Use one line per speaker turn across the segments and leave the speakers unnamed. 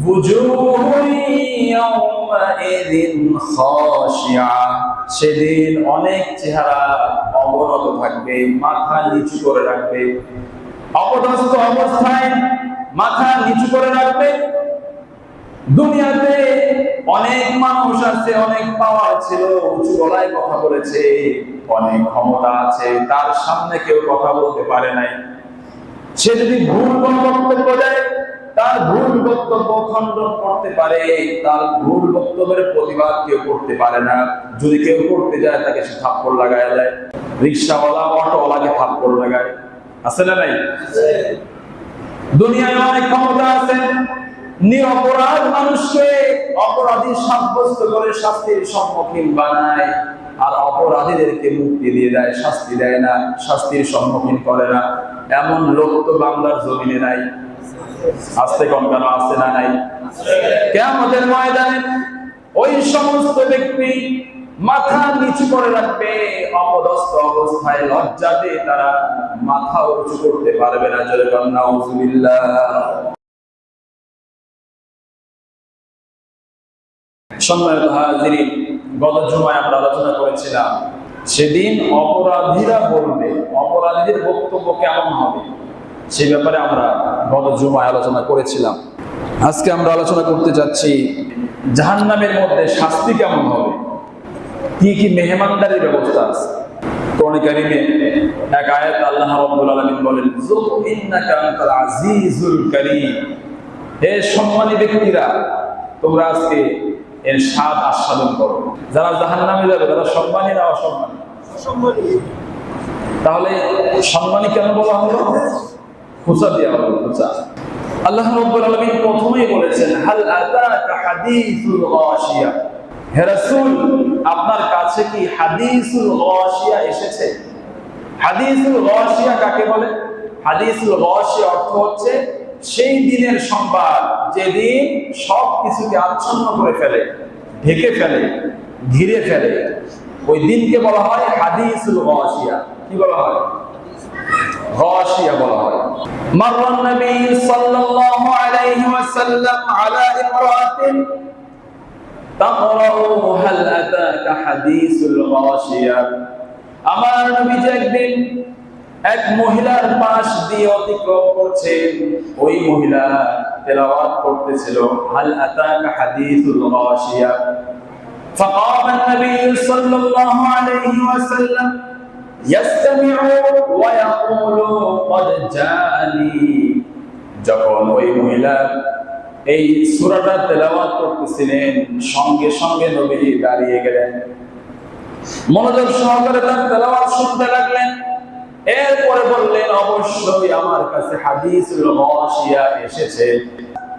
বুজুহুন ইয়াওমাইযিন খাশিআ, সেদিন অনেক চেহারা অবনত থাকবে, মাথা নিচু করে রাখবে, অপদস্থ অবস্থায় মাথা নিচু করে রাখবে। দুনিয়াতে অনেক মানুষ আছে, অনেক পাওয়ার ছিল, উঁচু গলায় কথা বলেছে, অনেক ক্ষমতা আছে, তার সামনে কেউ কথা বলতে পারে নাই। সে যদি ভুল কোনো বক্তব্য দেয়, তার ভুল বক্তব্য খণ্ডন করতে পারে, তার ভুল বক্তব্যের প্রতিবাদ কেউ করতে পারে না। যদি কেউ করতে যায়, তাকে সে থাপ্পড় লাগায় দেয়। রিক্সাওয়ালা অটোওয়ালাকে থাপ্পড় লাগায়, আছে না নাই? দুনিয়ায় অনেক ক্ষমতা আছে, নিরপরাধ মানুষকে অপরাধী সাব্যস্ত করে শাস্তির সম্মুখীন বানায়, আর অপরাধীদেরকে মুক্তি দিয়ে দেয়, শাস্তি দেয় না, শাস্তির সম্মুখীন করে না। এমন লোক তো বাংলার জমিনে নাই। আস্তে কম কেন, আছে না নাই? কিয়ামতের ময়দানে ওই সমস্ত ব্যক্তি মাথা নিচু করে রাখবে, অপদস্থ অবস্থায়, লজ্জাতে তারা মাথা উঁচু করতে পারবে না। জোরে বলেন নাউযুবিল্লাহ। সম্মানিত হাজিরিন, গত জুমায় আমরা আলোচনা করেছিলাম সেদিন অপরাধীরা বলবে, অপরাধীদের বক্তব্য কেমন হবে সেই ব্যাপারে আমরা গত জুমায় আলোচনা করেছিলাম। আজকে আমরা আলোচনা করতে যাচ্ছি জাহান্নামের মধ্যে শাস্তি কেমন হবে, কি কি মেহমানদারির ব্যবস্থা আছে। কোরআন কারীমে এক আয়াত আল্লাহ রাব্বুল আলামিন বলেন, যুক ইন্নাকা আনতাল আজিজুল কারীম, হে সম্মানী ব্যক্তিরা, তোমরা আজকে এর স্বাদ আস্বাদন করো। যারা জাহান্নামে যাবে তারা সম্মানী না অসম্মানী? তাহলে সম্মানী কেন বলা হলো? খুঁচা দেওয়া হলো, খুঁচা। আল্লাহ রাব্বুল আলামিন প্রথমেই বলেছেন, হাল আতাকা হাদিসুল গাশিয়া, হে রাসূল আপনার কাছে কি হাদিসুল গাশিয়া এসেছে? হাদিসুল গাশিয়া কাকে বলে? হাদিসুল গাশিয়া অর্থ হচ্ছে সেই দিনের সংবাদ যেদিন সব কিছুকে আচ্ছন্ন করে ফেলে, ঢেকে ফেলে, ঘিরে ফেলে, ওই দিনকে বলা হয় হাদিসুল গাশিয়া। কি বলা হয়? গাশিয়া বলা হয়। মাররান নবী সাল্লাল্লাহু আলাইহি ওয়াসাল্লাম আলা ইমরাতিন তাকরাউ হাল আতাকা হাদিসুল গাশিয়া, আমার নবী একদিন এক মহিলার পাশ দিয়ে অতিক্রম করছেন, ওই মহিলা তেলাওয়াত করতেছিল হাল আতাকা হাদিসুল গাশিয়া। فقام النبي صلى الله عليه وسلم يستمع ويقول قد جاءني, যখন ওই মহিলা এই সূরাটা তেলাওয়াত করতেছিলেন, সঙ্গে সঙ্গে নবী দাঁড়িয়ে গেলেন, মনোযোগ সহকারে তার তেলাওয়াত শুনতে লাগলেন। এরপরে বললেন, অবশ্যই আমার কাছে হাদিসুল গাশিয়া এসেছে।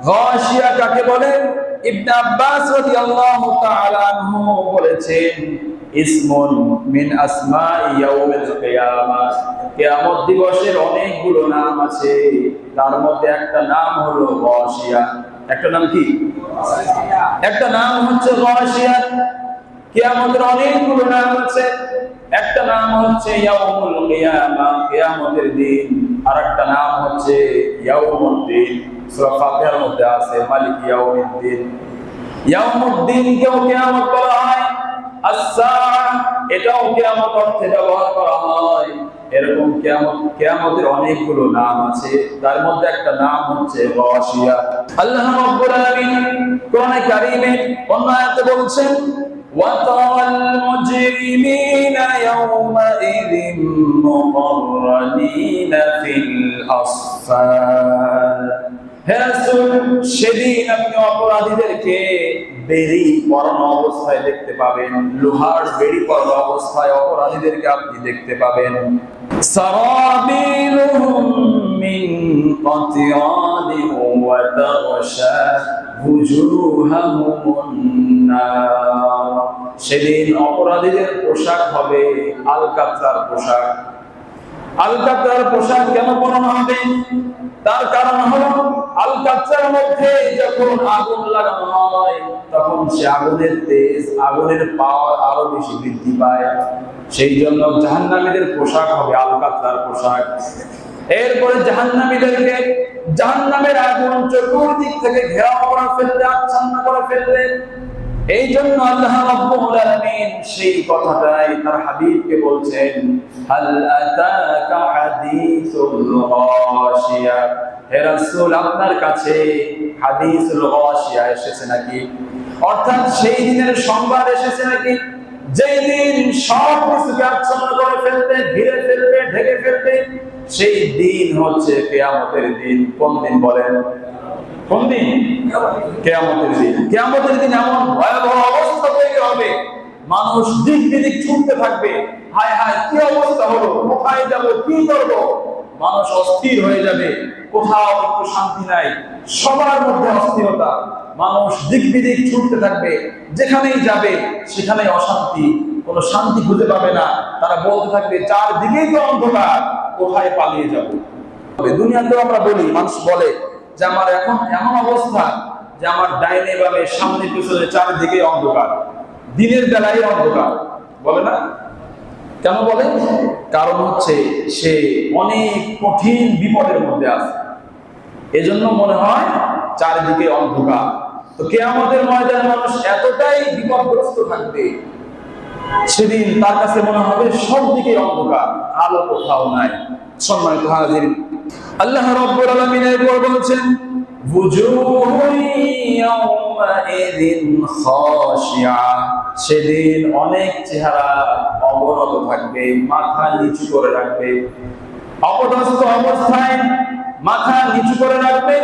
গাশিয়া কাকে বলেন? ইবনে আব্বাস রাদিয়াল্লাহু তাআলা আনহু বলেছেন, ইসমুন মিন আসমাই ইয়াউমিল কিয়ামাহ, কিয়ামত দিবসের অনেকগুলো নাম আছে, তার মধ্যে একটা নাম হলো গাশিয়া। একটা নাম কি? একটা নাম হচ্ছে গাশিয়া। কিয়ামতের অনেকগুলো নাম আছে, একটা নাম হচ্ছে ইয়াউমুল কিয়ামাহ, কিয়ামতের দিন, আর একটা নাম হচ্ছে ইয়াউমুদ্দিন। সূরা ফাতিহার মধ্যে আছে মালিক ইয়াউমিদ্দিন। ইয়াউমুদ্দিন কেও কিয়ামত বলা হয়, আস-সাআ এটাও কিয়ামত অর্থে ব্যবহার করা হয়। এরকম কিয়ামতের অনেকগুলো নাম আছে, তার মধ্যে একটা নাম হচ্ছে গাশিয়া। আল্লাহ রাব্বুল আলামিন কোরআনে কারীমে অন্য আয়াতে বলছেন, وَتَرَى الْمُجْرِمِينَ يَوْمَئِذٍ مُقَرَّنِينَ فِي الْأَصْفَادِ, হে রাসূল সেদিন আপনি অপরাধীদেরকে বেড়ি পরানো অবস্থায় দেখতে পাবেন, লোহার বেড়ি পরানো অবস্থায় অপরাধীদেরকে আপনি দেখতে পাবেন। সারাবিলুহুম মিন কাতিরাদিন ওয়া তাগশা বুজুহাহুমুন নার, সেদিন অপরাধীদের পোশাক হবে আলকাতরার পোশাক। আলকাতরার পোশাক কেন পরানো হবে? তার কারণ হলো আলকাতরার মধ্যে যখন আগুন লাগানো হয় তখন সে আগুনের তেজ, আগুনের পাওয়ার আরো বেশি বৃদ্ধি পায়। সেই জন্য জাহান্নামীদের পোশাক হবে আলকাতরার পোশাক। এরপরে জাহান্নামীদেরকে জাহান্নামের আগুন চতুর্দিক থেকে ঘেরাও করে ফেলবে, আচ্ছন্ন করে ফেলবে। এই জন্য আল্লাহ রাব্বুল আলামিন সেই কথাটাই তার হাবিবকে বলছেন, হাল আতাকা হাদিসুল গাশিয়া, হে রাসূল আপনার কাছে হাদিসুল গাশিয়া এসেছে নাকি? অর্থাৎ সেই দিনের সংবাদ এসেছে নাকি যেই দিন সব কিছুকে আচ্ছন্ন করে ফেলবে, ঘিরে ফেলবে, ঢেকে ফেলবে। সেই দিন হচ্ছে কিয়ামতের দিন। কোন দিন বলেন? কোন দিন? কিয়ামতের দিন। কিয়ামতের দিন এমন ভয়াবহ অবস্থা তৈরি হবে, মানুষ দিক বিদিক ছুটতে থাকবে, হায় হায় কি অবস্থা হলো, কোথায় যাব, কি করব। মানুষ অস্থির হয়ে যাবে, কোথাও একটু শান্তি নাই, সবার মধ্যে অস্থিরতা। মানুষ দিক বিদিক ছুটতে থাকবে, যেখানেই যাবে সেখানেই অশান্তি, কোনো শান্তি খুঁজে পাবে না। তারা বলতে থাকবে চারদিকেই তো অন্ধকার, কোথায় পালিয়ে যাব। দুনিয়াতেও আমরা বলি, মানুষ বলে যে আমার এখন এমন অবস্থা যে আমার ডাইনে বামে সামনে পিছনে চারিদিকে অন্ধকার, দিনের বেলায় অন্ধকার, বলে না? কেন বলে? কারণ হচ্ছে সে অনেক কঠিন বিপদের মধ্যে আছে, এজন্য মনে হয় চারিদিকে অন্ধকার। তো কিয়ামতের ময়দানে মানুষ এতটাই বিপদগ্রস্ত থাকবে, সেদিন তার কাছে মনে হবে সব দিকে অন্ধকার, আলো কোথাও নাই। সম্মানিত হাজিরিন, আল্লাহ রাব্বুল আলামিন এরপর বলছেন, বুজুহুন ইয়াওমাইযিন খাশিয়া, সেদিন অনেক চেহারা অবনত থাকবে, মাথা নিচু করে রাখবে, অপদস্থ অবস্থায় মাথা নিচু করে রাখবে।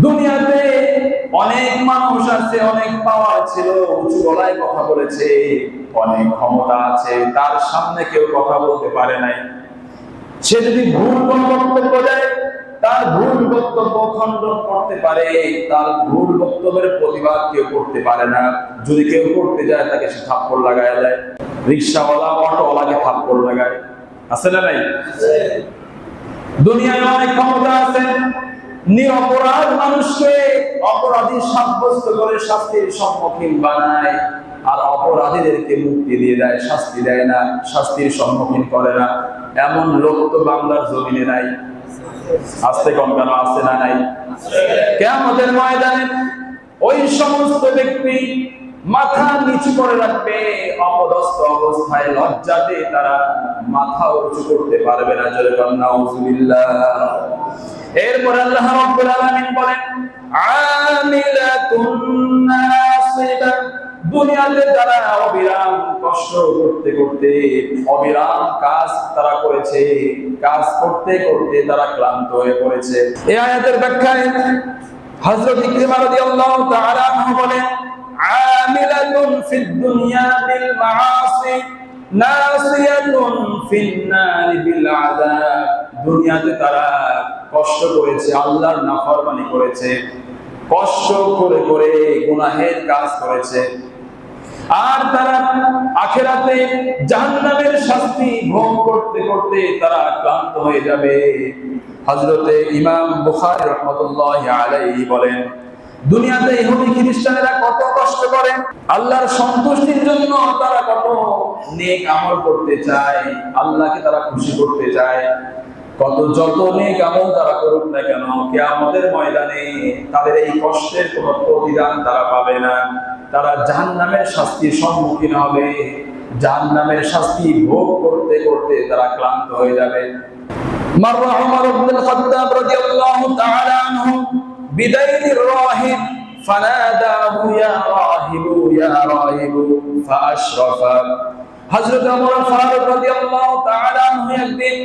দুনিয়াতে অনেক মানুষ আছে, অনেক পাওয়ার ছিল, উঁচু গলায় কথা বলেছে, অনেক ক্ষমতা আছে, তার সামনে কেউ কথা বলতে পারে নাই। সে যদি ভুল কোনো বক্তব্য দেয়, তার ভুল বক্তব্য খণ্ডন করতে পারে, তার ভুল বক্তব্যের প্রতিবাদ কেউ করতে পারে না। যদি কেউ করতে যায় তাকে সে থাপ্পড় লাগায় দেয়, রিকশাওয়ালা অটোওয়ালাকে থাপ্পড় লাগায়, আছে না নাই? দুনিয়ায় অনেক ক্ষমতা আছে, নিরপরাধ মানুষকে অপরাধী সাব্যস্ত করে শাস্তির সম্মুখীন বানায়, আর অপরাধীদেরকে মুক্তি দিয়ে দেয়, শাস্তি দেয় না, শাস্তির সম্মুখীন করে না। এমন লোক তো বাংলার জমিনে নাই। আস্তে কম কেন? আছে না নাই? কিয়ামতের ময়দানে ওই সমস্ত ব্যক্তি মাথা নিচু করে রাখবে, অপদস্থ অবস্থায়, লজ্জাতে তারা মাথা উঁচু করতে পারবে না। জোরে বলেন নাউযুবিল্লাহ। এরপর আল্লাহ রাব্বুল আলামিন বলেন, আমিলাতুন নাসিবা, দুনিয়াতে তারা অবিরাম কষ্ট করতে করতে অবিরাম কাজ তারা করেছে, কাজ করতে করতে তারা ক্লান্ত হয়ে পড়েছে। এই আয়াতের ব্যাখ্যায় হযরত ইকরিমা রাদিয়াল্লাহু তাআলা আনহু বলেন, আমিলাতুন ফিদ দুনিয়া বিল মাআসি নাসিয়াতুন ফিন নারি বিল আযাব, দুনিয়াতে তারা কষ্ট করেছে, আল্লাহর নাফরমানি করেছে, কষ্ট করে করে গুনাহের কাজ করেছে, আর তারা আখিরাতে জাহান্নামের শাস্তি ভোগ করতে করতে তারা ক্লান্ত হয়ে যাবে। হযরতে ইমাম বুখারী রাহমাতুল্লাহি আলাইহি বলেন, দুনিয়াতে ইহুদি খ্রিস্টানেরা কত কষ্ট করে, আল্লাহর সন্তুষ্টির জন্য তারা কত নেক আমল করতে চায়, আল্লাহকে তারা খুশি করতে চায়, কত যত নেক আমল তারা করুক না কেন, কিয়ামতের ময়দানে তাদের এই কষ্টের কোনো প্রতিদান তারা পাবে না। তারা জাহান্নামের শাস্তির সম্মুখীন হবে, জাহান্নামের শাস্তি ভোগ করতে করতে তারা ক্লান্ত হয়ে যাবে। মাররা উমর ইবনে খাত্তাব রাদিয়াল্লাহু তাআলা আনহু বিদাইনির রাহিব ফানাদাহু ইয়া রাহিবু ইয়া রাহিবু ফাআশরাফা। হযরত ওমর ফারুক রাদিয়াল্লাহু তাআলা আনহু একদিন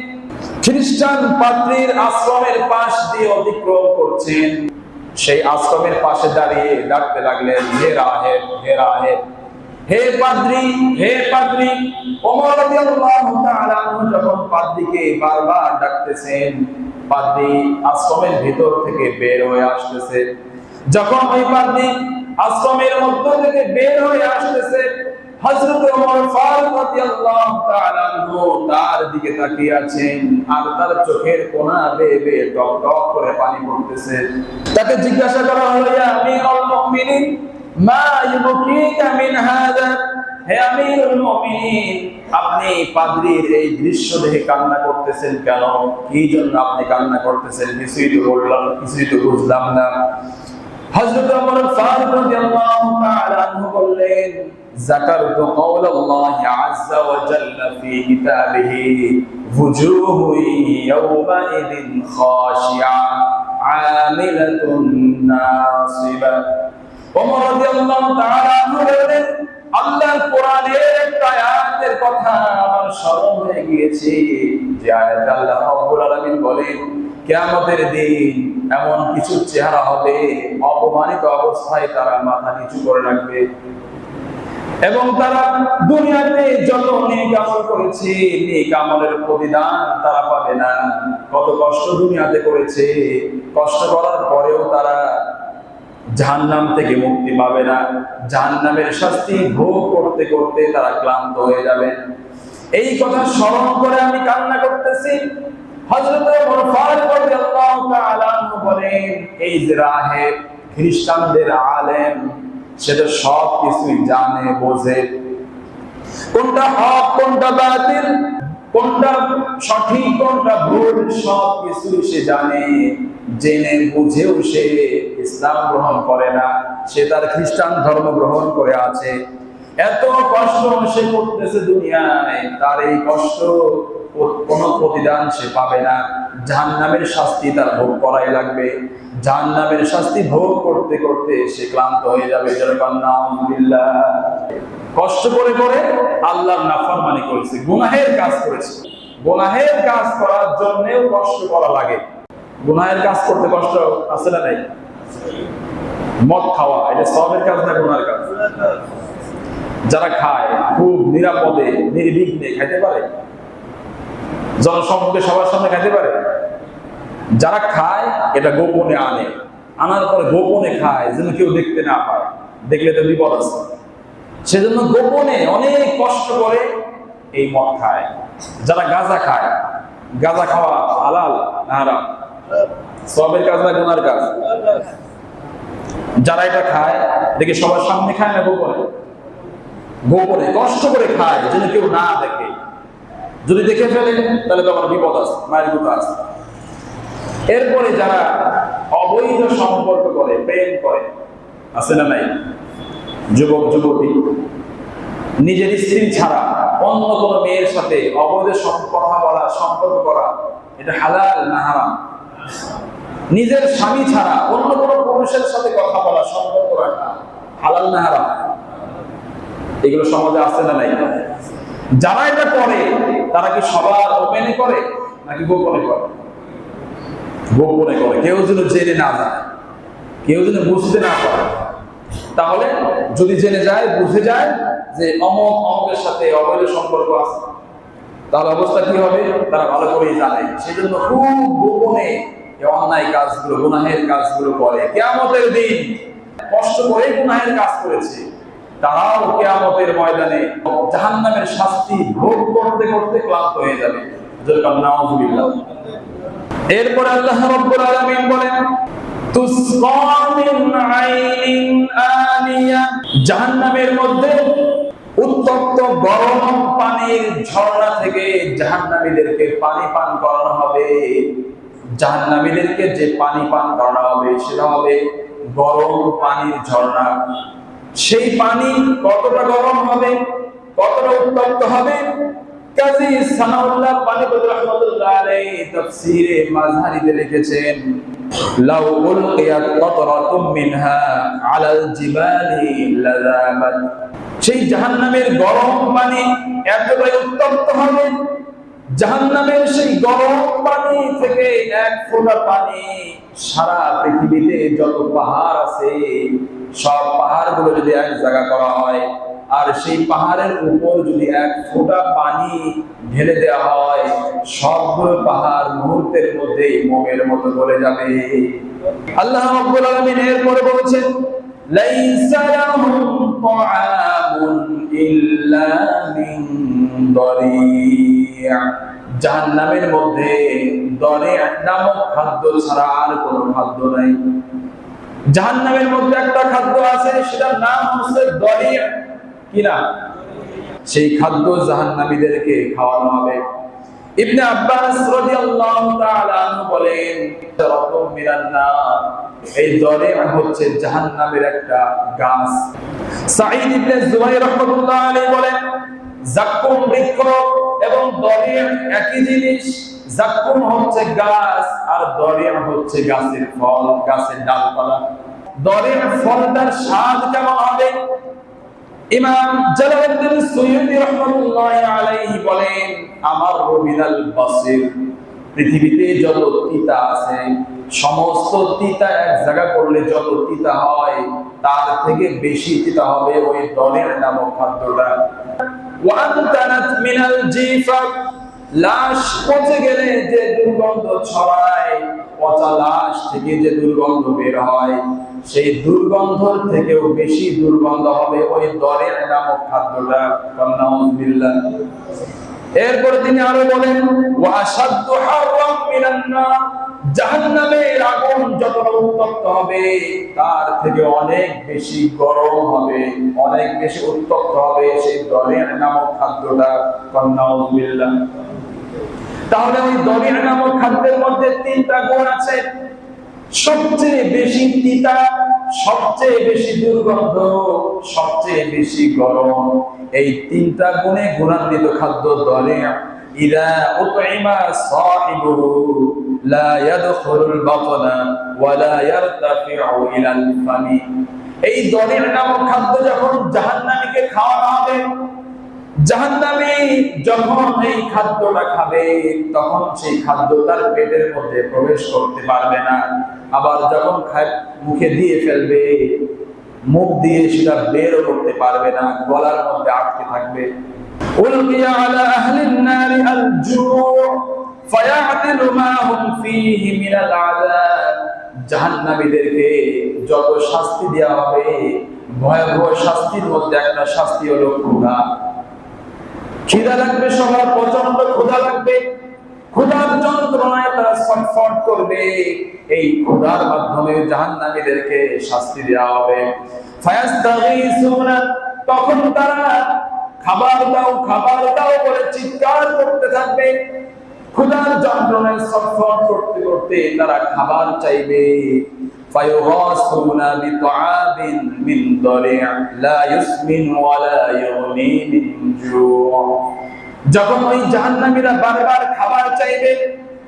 খ্রিস্টান পাদ্রীর আশ্রমের পাশ দিয়ে অতিক্রম করছেন। সেই আশ্রমের পাশে দাঁড়িয়ে ডাকতে লাগলেন, হে রাহেব, হে রাহেব, হে পাদ্রী, হে পাদ্রী। ওমর রাদিয়াল্লাহু তাআলা আনহু যখন পাদ্রীকে বারবার ডাকতেছেন, পাদ্রী আশ্রমের ভিতর থেকে বের হয়ে আসতেছে। যখন ওই পাদ্রী আশ্রমের মধ্য থেকে বের হয়ে আসতেছে, হযরত ওমর ফারুক রাদিয়াল্লাহু তাআলা আনহু তার দিকে তাকিয়ে আছেন, আর তার চোখের কোনা বেয়ে বেয়ে টপ টপ করে পানি পড়তেছে। তাকে জিজ্ঞাসা করা হলো, ইয়া আমিরুল মুমিনিন, মা ইউবকিকা মিন হাযা, হে আমিরুল মুমিনিন, আপনি পাদ্রীর এই দৃশ্য দেখে কান্না করতেছেন কেন? কি জন্য আপনি কান্না করতেছেন? কিছুই তো বললাম, কিছুই তো বুঝলাম না। হযরত ওমর ফারুক রাদিয়াল্লাহু তাআলা আনহু বললেন, যাকারতু কাওলাল্লাহি আযযা ওয়া জাল্লা ফি কিতাবিহি ওয়ুজুহু ইয়াওমাইদিন খাশিয়া আমিলাতুন নাসিবা। ওমর রাদিয়াল্লাহু তাআলা আনহু বললেন, আল্লাহর কোরআনের একটা আয়াতের কথা আমার স্মরণ হয়ে গিয়েছে, যে আয়াতে আল্লাহ রাব্বুল আলামিন বলেন, কিয়ামতের দিন এমন কিছু চেহারা হবে, অপমানিত অবস্থায় তারা মাথা নিচু করে রাখবে এবং তারা দুনিয়াতে যত নেক আমল করেছে, নেক আমলের প্রতিদান তারা পাবে না। কত কষ্ট দুনিয়াতে করেছে, কষ্ট করার পরেও তারা জাহান্নাম থেকে মুক্তি পাবে না। জাহান্নামের শাস্তি ভোগ করতে করতে তারা ক্লান্ত হয়ে যাবে। এই কথা স্মরণ করে আমি কান্না করতেছি। হযরত ওমর ফারুক রাদিয়াল্লাহু তাআলা আনহু বলেন, এই যে রাহেব, খ্রিস্টানদের আলেম, সেটা সব কিছুই জানে, বোঝে, কোনটা হক কোনটা বাতিল, কোনটা সঠিক কোনটা ভুল, সব কিছু সে জানে। জেনে বুঝেও সে ইসলাম গ্রহণ করে না, সে তার খ্রিস্টান ধর্ম গ্রহণ করে আছে। এত কষ্ট সে করতেছে দুনিয়ায়, তার এই কষ্ট কোনো প্রতিদান সে পাবে না। জাহান্নামের শাস্তি তার ভোগ করাই লাগবে। জাহান্নামের শাস্তি ভোগ করতে করতে সে ক্লান্ত হয়ে যাবে। নাউযুবিল্লাহ। কষ্ট করে করে আল্লাহর নাফরমানি করেছে, গুনাহের কাজ করেছে। গুনাহের কাজ করার জন্যও কষ্ট করা লাগে। গুনাহের কাজ করতে কষ্ট আছে না নাই? মদ খাওয়া এটা সওয়াবের কাজ না গুনাহের কাজ? যারা খায় খুব নিরাপদে নির্বিঘ্নে খাইতে পারে, জনসম্মুখে সবার সামনে খাইতে পারে। যারা খায় এটা গোপনে আনে, আনার পরে গোপনে খায় যেন কেউ দেখতে না পায়, দেখলে তো বিপদ আছে। সেজন্য গোপনে অনেক কষ্ট করে এই মদ খায়। যারা গাঁজা খায়, গাঁজা খাওয়া হালাল না হারাম? সওয়াবের কাজ না গুনাহের কাজ? যারা এটা খায় দেখে সবার সামনে খায় না গোপনে? গোপনে কষ্ট করে খায় যেন কেউ না দেখে। যদি দেখে ফেলে তাহলে তো আমার বিপদ আছে, মায়ের বিপদ আছে। এরপরে যারা অবৈধ সম্পর্ক করে, প্রেম করে, আছে না নাই? যুবক যুবতী নিজের স্ত্রী ছাড়া অন্য কোনো মেয়ের সাথে অবৈধ কথা বলা, সম্পর্ক করা, এটা হালাল না হারাম? নিজের স্বামী ছাড়া অন্য কোনো পুরুষের সাথে কথা বলা, সম্পর্ক রাখা, হালাল না হারাম? এগুলো সমাজে আছে না নাই? যারা এটা করে তারা কি সবার ওপেনে করে নাকি গোপনে করে? গোপনে করে, কেউ যেন জেনে না যায়, কেউ যেন বুঝতে না পারে। তাহলে যদি জেনে যায়, বুঝে যায় যে অমুক অমুকের সাথে অবৈধ সম্পর্ক আছে, তাহলে অবস্থা কি হবে তারা ভালো করেই জানে। সেই জন্য খুব গোপনে অন্যায় কাজগুলো, গুনাহের কাজগুলো করে। কিয়ামতের দিন কষ্ট করে গুনাহের কাজ করেছে, তারাও কিয়ামতের ময়দানে জাহান্নামের শাস্তি ভোগ করতে করতে ক্লান্ত হয়ে যাবে। নাউযুবিল্লাহ। এরপর আল্লাহ রাব্বুল আলামিন বলেন, তুসকা মিন আইনিন আনিয়া, জাহান্নামের মধ্যে উত্তপ্ত গরম পানির ঝর্ণা থেকে জাহান্নামীদেরকে পানি পান করানো হবে। জাহান্নামীদেরকে যে পানি পান করানো হবে সেটা হবে গরম পানির ঝর্ণা। সেই পানি কতটা গরম হবে, কতটা উত্তপ্ত হবে, কাজী সানাউল্লাহ পানিপতি রাহমাতুল্লাহ আলাইহি তাফসীরে মাযহারিতে লিখেছেন, লাউ উলকিয়াত কাতরাতুম মিনহা আলাল জিবালি লাযাবাত। সেই জাহান্নামের গরম পানি এতটাই উত্তপ্ত হবে, জাহান্নামের সেই গরম পানি থেকে এক ফোঁটা পানি সারা পৃথিবীতে যত পাহাড় আছে সব পাহাড়গুলো যদি এক জায়গা করা হয়, আর সেই পাহাড়ের উপর যদি এক ফোঁটা পানি ঢেলে দেওয়া হয়, সবগুলো পাহাড় মুহূর্তের মধ্যে মোমের মতো গলে যাবে। আল্লাহ রাব্বুল আলামিন এরপরে বলেছেন, লাইসা লাহুম তাআমুন ইল্লা মিন দরি'। জাহান্নামের মধ্যে দরি' নামক খাদ্য ছাড়া আর কোনো খাদ্য নাই। জাহান্নামের মধ্যে একটা খাদ্য আছে, সেটার নাম হচ্ছে দরি'। কি নাম? সেই খাদ্য জাহান্নামীদেরকে খাওয়ানো হবে। ইবনে আব্বাস রাদিয়াল্লাহু তাআলা আনহু বলেন, রাতুম মিনান নার, এই দরে হচ্ছে জাহান্নামের একটা গাছ। সাঈদ ইবনে জুবাইর রাহমাতুল্লাহ আলাইহি বলেন, যাক্কুম বৃক্ষ এবং দরে একই জিনিস। যাক্কুম হচ্ছে গাছ আর দরে হচ্ছে গাছের ফল, গাছের ডালপালা। দরের ফলটার স্বাদ কেমন হবে? ইমাম জালালউদ্দিন সুয়ুতী রাহমাতুল্লাহি আলাইহি বলেন, আমার রবিনাল বাসির, পৃথিবীতে যত তিতা আছে সমস্ত তিতা এক জায়গা করলে যত তিতা হয় তার থেকে বেশি তিতা হবে ওই দরের নামক খাদ্যটা। ওয়ান্তানাত মিনাল জিফা, লাশ পচে গেলে যে দুর্গন্ধ ছড়ায়, পচা লাশ থেকে যে দুর্গন্ধ বের হয়, সেই দুর্গন্ধর থেকেও বেশি দুর্গন্ধ হবে ওই দরের নামক খাদ্যটা। নাউযুবিল্লাহ। এরপরে তিনি আরো বলেন, ওয়া আশাদ্দু হাররাম মিনান নার, জাহান্নামের আগুন যতটা উত্তপ্ত হবে তার থেকে অনেক বেশি গরম হবে, অনেক বেশি উত্তপ্ত হবে সেই দরের নামক খাদ্যটা। নাউযুবিল্লাহ। তাহলে ওই দরিয়া নামক খাদ্যের মধ্যে তিনটা গুণ আছে। সবচেয়ে বেশি তিতা, সবচেয়ে বেশি দুর্গন্ধ, সবচেয়ে বেশি গরম, এই তিনটা গুণে গুণান্বিত খাদ্য দরিয়া। ইদা উতইমা সাহিবুহু লা ইয়াদখুলুল বাতনা ওয়া লা ইয়ারতাফিউ ইলাল ফামি। এই দরিয়া নামক খাদ্য যখন জাহান্নামীকে খাওয়ানো হবে, জাহান্নামী যখন এই খাদ্যটা খাবে তখন সেই খাদ্য তার পেটের মধ্যে প্রবেশ করতে পারবে না। আবার যখন মুখে দিয়ে ফেলবে, মুখ দিয়ে সেটা বেরও করতে পারবে না, গলার মধ্যে আটকে থাকবে। উলকিয়া আলা আহলিন নারি আল জু' ফায়াতিলু মা হুম ফীহি মিনাল আযাব, জাহান্নামীদেরকে যত শাস্তি দেওয়া হবে, ভয়াবহ শাস্তির মধ্যে একটা শাস্তি হলো ক্ষুধা। খিদা লাগবে, সবার প্রচন্ড ক্ষুধা লাগবে, ক্ষুধার যন্ত্রণায় তারা ছটফট করবে। এই ক্ষুধার মাধ্যমে জাহান্নামীদেরকে শাস্তি দেওয়া হবে। ফায়াস্তাগীসুনা, তখন তারা খাবার দাও খাবার দাও বলে চিৎকার করতে থাকবে। ক্ষুধার যন্ত্রণায় ছটফট করতে করতে তারা খাবার চাইবে। ফায়ুগাসুনা বিতআবিন মিন দারি' লা ইউসমিন ওয়া লা ইউগনি মিন জু', যখন ওই জাহান্নামীরা বারবার খাবার চাইবে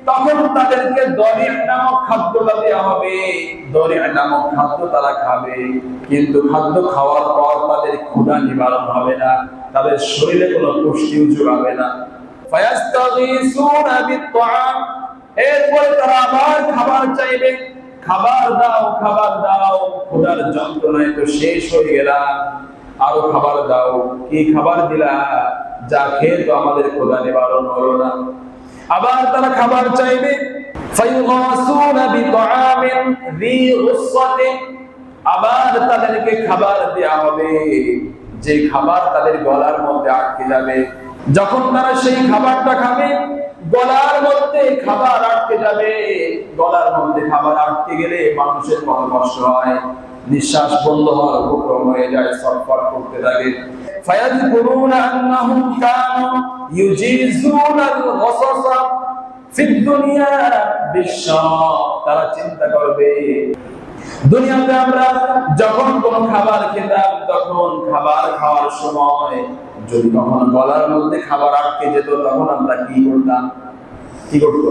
তখন তাদেরকে দরিয়া নামক খাদ্যটা দেওয়া হবে। দরিয়া নামক খাদ্য তারা খাবে, কিন্তু খাদ্য খাওয়ার পর তাদের ক্ষুধা নিবারণ হবে না, তাদের শরীরে কোনো পুষ্টিও যোগাবে না। ফায়াস্তাগীসুনা বিত-তাআম, এরপরে তারা আবার খাবার চাইবে, খাবার দাও খাবার দাও, ক্ষুধার যন্ত্রণায় তো শেষ হয়ে গেলাম, আরো খাবার দাও। কি খাবার দিলা? যা খেয়ে তো আমাদের ক্ষুধা নিবারণ হলো না। আবার তারা খাবার চাইবে। ফায়ুগাসুনা বিতআমিন যী গুসসাতিন, আবার তাদেরকে খাবার দেয়া হবে যে খাবার তাদের গলার মধ্যে আটকে যাবে। যখন তারা সেই খাবারটা খাবে গলার মধ্যে খাবার আটকে যাবে। গলার মধ্যে খাবার আটকে গেলে মানুষের কত কষ্ট হয়, নিঃশ্বাস বন্ধ হওয়ার উপক্রম হয়ে যায়, ছটফট করতে থাকে। ফায়াযকুরুনা আন্নাহুম কানু ইউজিজুনাল গাসাসা ফিদ দুনিয়া বিশ-শারা, তারা চিন্তা করবে দুনিয়াতে আমরা যখন কোনো খাবার খেতাম তখন খাবার খাওয়ার সময় যদি কখনো গলার মধ্যে খাবার আটকে যেত তখন আমরা কি করতাম? কি করত?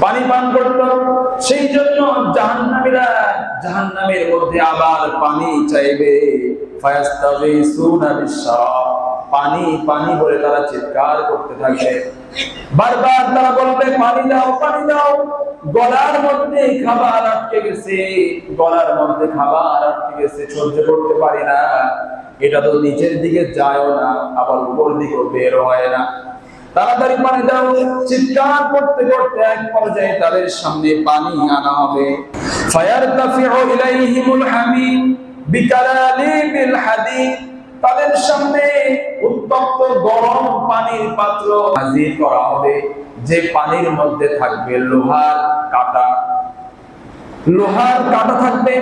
পানি পান করত। সেই জন্য জাহান্নামীরা জাহান্নামের মধ্যে আবার পানি চাইবে। ফায়াস্তাগীসুনা বিশ-শারা, পানি পানি বলে তারা চিৎকার করতে থাকে। বারবার তারা বলবে পানি দাও পানি দাও। গলার মধ্যে খাবার আটকে গেছে, গলার মধ্যে খাবার আটকে গেছে, সহ্য করতে পারি না। এটা তো নিচের দিকে যায়ও না, আবার উপর দিকে বের হয় না। তাড়াতাড়ি পানি দাও। চিৎকার করতে করতে এক পর্যায়ে তাদের সামনে পানি আনা হবে। ফায়ারতাফিউ ইলাইহিমুল হামিম বিকালালিবিল হাদিদ, তাদের সামনে উত্তপ্ত গরম পানির পাত্র হাজির করা হবে, যে পানির মধ্যে থাকবে লোহার কাঁটা। লোহার কাঁটা থাকবে,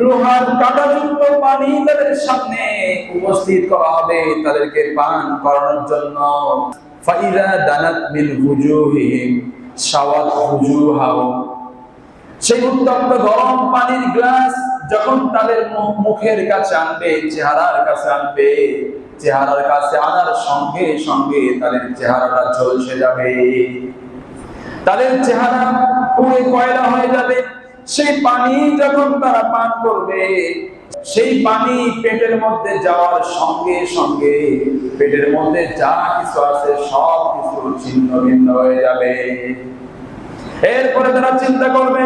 লোহার কাঁটাযুক্ত পানি তাদের সামনে উপস্থিত করা হবে তাদেরকে পান করানোর জন্য। ফাইদা দানাত মিন বুজুহিহিম শাওয়াত বুজুহাহুম, সেই উত্তপ্ত গরম পানির গ্লাস যখন তাদের মুখের কাছে আনবে, চেহারার কাছে আনবে, চেহারার কাছে আনার সঙ্গে সঙ্গে তাদের চেহারাটা ঝলসে যাবে, তাদের চেহারা পুড়ে কয়লা হয়ে যাবে। সেই পানি যখন তারা পান করবে, সেই পানি পেটের মধ্যে যাওয়ার সঙ্গে সঙ্গে পেটের মধ্যে যা কিছু আছে সব কিছু ছিন্ন ভিন্ন হয়ে যাবে। এরপরে তারা চিন্তা করবে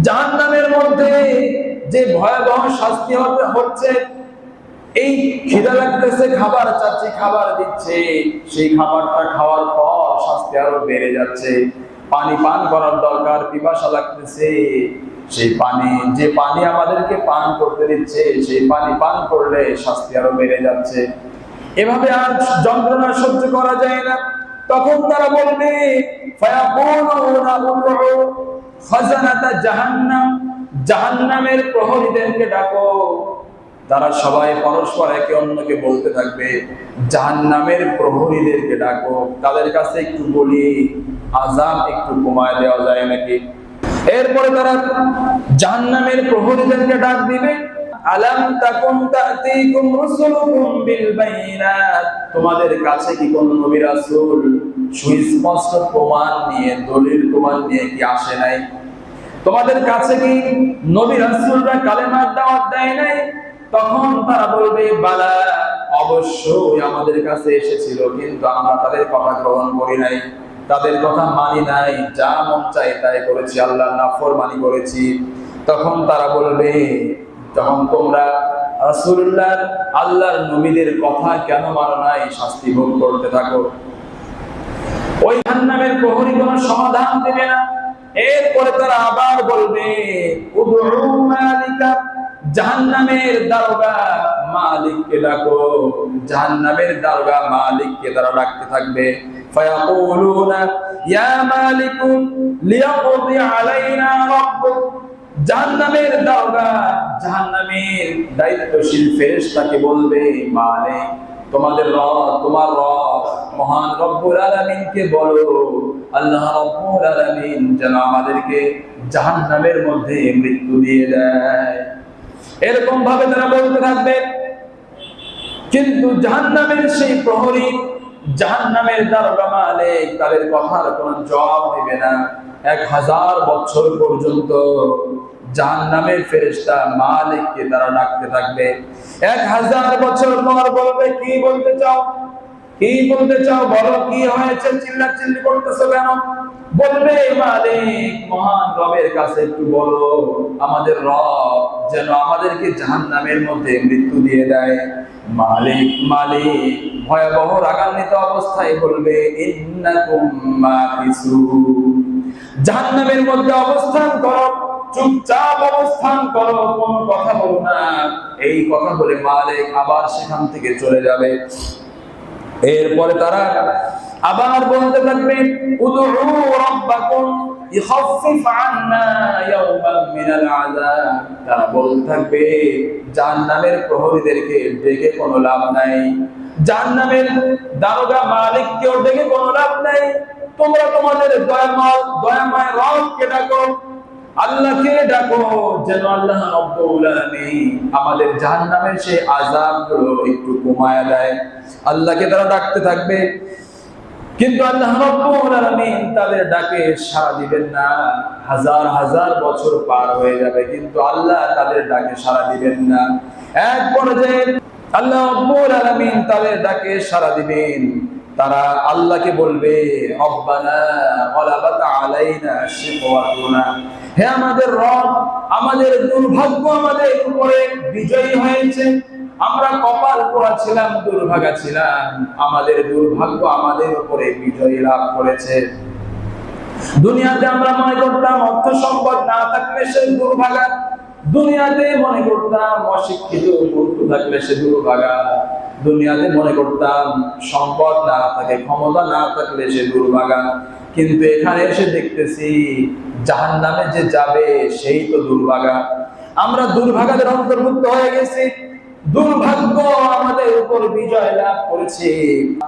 জাহান্নামের মধ্যে যে ভয়াবহ শাস্তি হচ্ছে, এই খিদা লাগতেছে, খাবার চাচ্ছি, খাবার দিচ্ছে, সেই খাবারটা খাওয়ার পর শাস্তি আরো বেড়ে যাচ্ছে। পানি পান করার দরকার, পিপাসা লাগতেছে, সেই পানি, যে পানি আমাদেরকে পান করতে দিচ্ছে, সেই পানি পান করলে শাস্তি আরো বেড়ে যাচ্ছে। এভাবে আর যন্ত্রণা সহ্য করা যায় না। তখন তারা বলবে ফায়াকুনুনা উদউ খাজানাতা জাহান্নাম, জাহান্নামের প্রহরীদেরকে ডাকো। তারা সবাই পরস্পর একে অন্যকে বলতে থাকবে জাহান্নামের প্রহরীদেরকে ডাকো, তাদের কাছে একটু বলি আযাব একটু কমায় দেওয়া যায় নাকি। এরপরে তারা জাহান্নামের প্রহরীদেরকে ডাক দিবে, আলাম তাকুন তা'তিকুম রাসূলুকুম বিল বাইনাত, তোমাদের কাছে কি কোন নবী রাসূল সুস্পষ্ট প্রমাণ নিয়ে, দলিল প্রমাণ নিয়ে কি আসে নাই? তোমাদের কাছে কি নবী রাসূলরা কালেমার দাওয়াত দেয় নাই? তখন তারা বলবে বালা, অবশ্যই আমাদের কাছে এসেছিল, কিন্তু আমরা তাদের কথা গ্রহণ করি নাই, তাদের কথা মানি নাই, যা মন চাই তাই করেছি, আল্লাহর নাফরমানি করেছি। তখন তারা বলবে, তখন তোমরা রাসূলুল্লাহ আল্লাহর নবীদের কথা কেন মানো নাই, শাস্তি ভোগ করতে থাকো। ওই জাহান্নামের প্রহরী কোনো সমাধান দেবে না। এরপরে তারা আবার বলবে উদউ মালিকা, জাহান্নামের দারোগা মালিককে ডাকো, জাহান্নামের দারোগা মালিককে তারা ডাকতে থাকবে। ফায়াকুলুনা ইয়া মালিকু লিয়াকদি আলাইনা রাব্বুক, জাহান্নামের দারোগা, জাহান্নামের দায়িত্বশীল ফেরেশতাকে বলবে মালিক, তোমাদের রব, তোমার রব মহান রব্বুল আলামিনকে বলো আল্লাহ রব্বুল আলামিন যেন আমাদেরকে জাহান্নামের মধ্যে মৃত্যু দিয়ে দেয়। এরকম ভাবে তারা বলতে থাকবে, কিন্তু জাহান্নামের সেই প্রহরী, জাহান্নামের দারোগা মালিক তাদের কথার কোনো জবাব দিবে না। 1000 বছর পর্যন্ত জাহান্নামের ফেরেশতা মালিককে তারা ডাকতে থাকবে। 1000 বছর পর বলবে কি বলতে চাও, কি বলতে চাও, বলো কি হয়েছে, চিল্লাচিল্লি করতেছো কেন? বলবে মালিক, মহান রবের কাছে একটু বলো আমাদের রব যেন আমাদেরকে জাহান্নামের মধ্যে মৃত্যু দিয়ে দেয়। মালিক মালিক ভয়াবহ রাগান্বিত অবস্থায় বলবে ইন্নাকুম মাকিসুন, জাহান্নামের মধ্যে অবস্থান করো, চুপচাপ অবস্থান করো, কোনো কথা বলো না। এই কথা বলে মালিক আবার সেখান থেকে চলে যাবে। এরপরে তারা আবার বলতে থাকবে উদউ রাব্বাকুম ইখাফফিফ আন্না ইয়াওমান মিনাল আযাব, তারা বলতে থাকবে জাহান্নামের প্রহরীদেরকে ডেকে কোনো লাভ নাই, জাহান্নামের দারোগা মালিককেও ডেকে কোনো লাভ নাই, তোমরা তোমাদের দয়াময় রবকে ডাকো, আল্লাহকে ডাকো যেন আল্লাহ রাব্বুল আলামিন আমাদের জাহান্নামের সেই আযাবগুলো একটু কমায় দেয়। আল্লাহকে তারা ডাকতে থাকবে, কিন্তু আল্লাহ রাব্বুল আলামিন তাদের ডাকে সাড়া দিবেন না। 1000 বছর পার হয়ে যাবে, কিন্তু আল্লাহ তাদের ডাকে সাড়া দিবেন না। এক পর্যায়ে আল্লাহ রাব্বুল আলামিন তাদের ডাকে সাড়া দিবেন। তারা আল্লাহকে বলবে রব্বানা গলাবাত আলাইনা শিকওয়াতুনা, হে আমাদের রব, আমাদের দুর্ভাগ্য আমাদের উপরে বিজয়ী হয়েছে, আমরা কপাল পোড়া ছিলাম, দুর্ভাগা ছিলাম, আমাদের দুর্ভাগ্য আমাদের উপরে বিজয় লাভ করেছে। দুনিয়াতে আমরা মনে করতাম অর্থ সম্পদ না থাকলে সে দুর্ভাগা, দুনিয়াতে মনে করতাম অশিক্ষিত মূর্খ থাকলে সে দুর্ভাগা, দুনিয়াতে মনে করতাম সম্পদ না থাকে, ক্ষমতা না থাকলে সে দুর্ভাগা, কিন্তু এখানে এসে দেখতেছি জাহান্নামে যে যাবে সেই তো দুর্ভাগা। আমরা দুর্ভাগাদের অন্তর্ভুক্ত হয়ে গেছি, দুর্ভাগ্য আমাদের উপর বিজয় লাভ করেছে।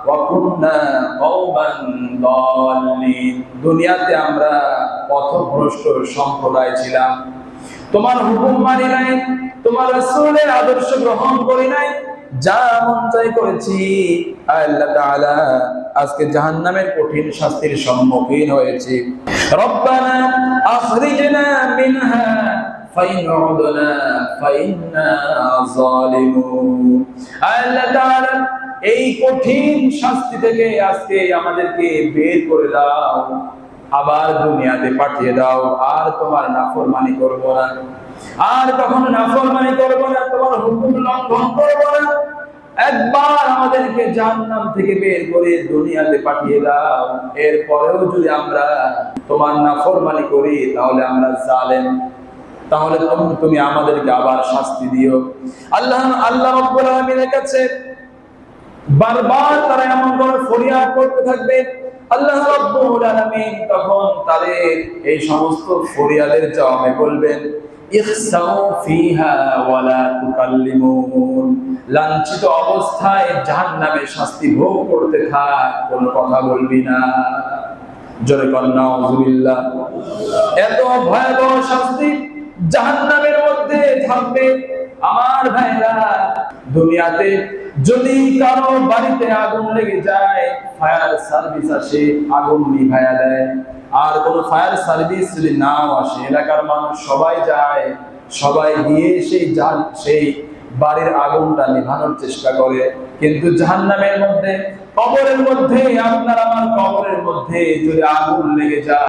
ওয়াকুন্না কওমান দাল্লিন, দুনিয়াতে আমরা পথভ্রষ্ট সম্প্রদায় ছিলাম, তোমার হুকুম মানি নাই, তোমার রাসূলের আদর্শ গ্রহণ করি নাই, যা মন চাই করেছি। আল্লাহ তাআলা আজকে জাহান্নামের কঠিন শাস্তির সম্মুখীন হয়েছি। রব্বানা আখরিজনা মিনহা ফাইন উদনা ফাইন্না যালিমুন। আল্লাহ তাআলা এই কঠিন শাস্তি থেকে আজকে আমাদেরকে বের করে দাও, আবার দুনিয়াতে পাঠিয়ে দাও, আর তোমার নাফরমানি করব না, আর কখনো নাফরমানি করব না, তোমার হুকুম লঙ্ঘন করব না। একবার আমাদেরকে জাহান্নাম থেকে বের করে দুনিয়াতে পাঠিয়ে দাও, এরপরেও যদি আমরা তোমার নাফরমানি করি তাহলে আমরা জালেম, তাহলে তুমি আমাদেরকে আবার শাস্তি দিও। আল্লাহ রাব্বুল আলামিনের কাছে বারবার তারা এমন করে ফরিয়াদ করতে থাকবে। আল্লাহ রাব্বুল আলামিন তখন তাদের এই সমস্ত ফরিয়াদের জবাবে বলবেন, ইখসাউ ফিহা ওয়ালা তুকাল্লিমুন, লাঞ্ছিত অবস্থায় জাহান্নামের শাস্তি ভোগ করতে থাক, কোনো কথা বলবি না। জোরে কর নাউযুবিল্লাহ। এত ভয়াবহ শাস্তি জাহান্নামের মধ্যে থাকবে। আমার ভাইরা, দুনিয়াতে যদি কারো বাড়িতে আগুন লেগে যায়, ফায়ার সার্ভিস আসে, আগুন নিভায়া দেয়। আর কোন ফায়ার সার্ভিস যদি নাও আসে, এলাকার মানুষ সবাই যায়, সবাই গিয়ে সেই বাড়ির আগুনটা নিভানোর চেষ্টা করে। কিন্তু জাহান্নামের মধ্যে, কবরের মধ্যে, আপনার আমার কবরের মধ্যে যদি আগুন লেগে যায়,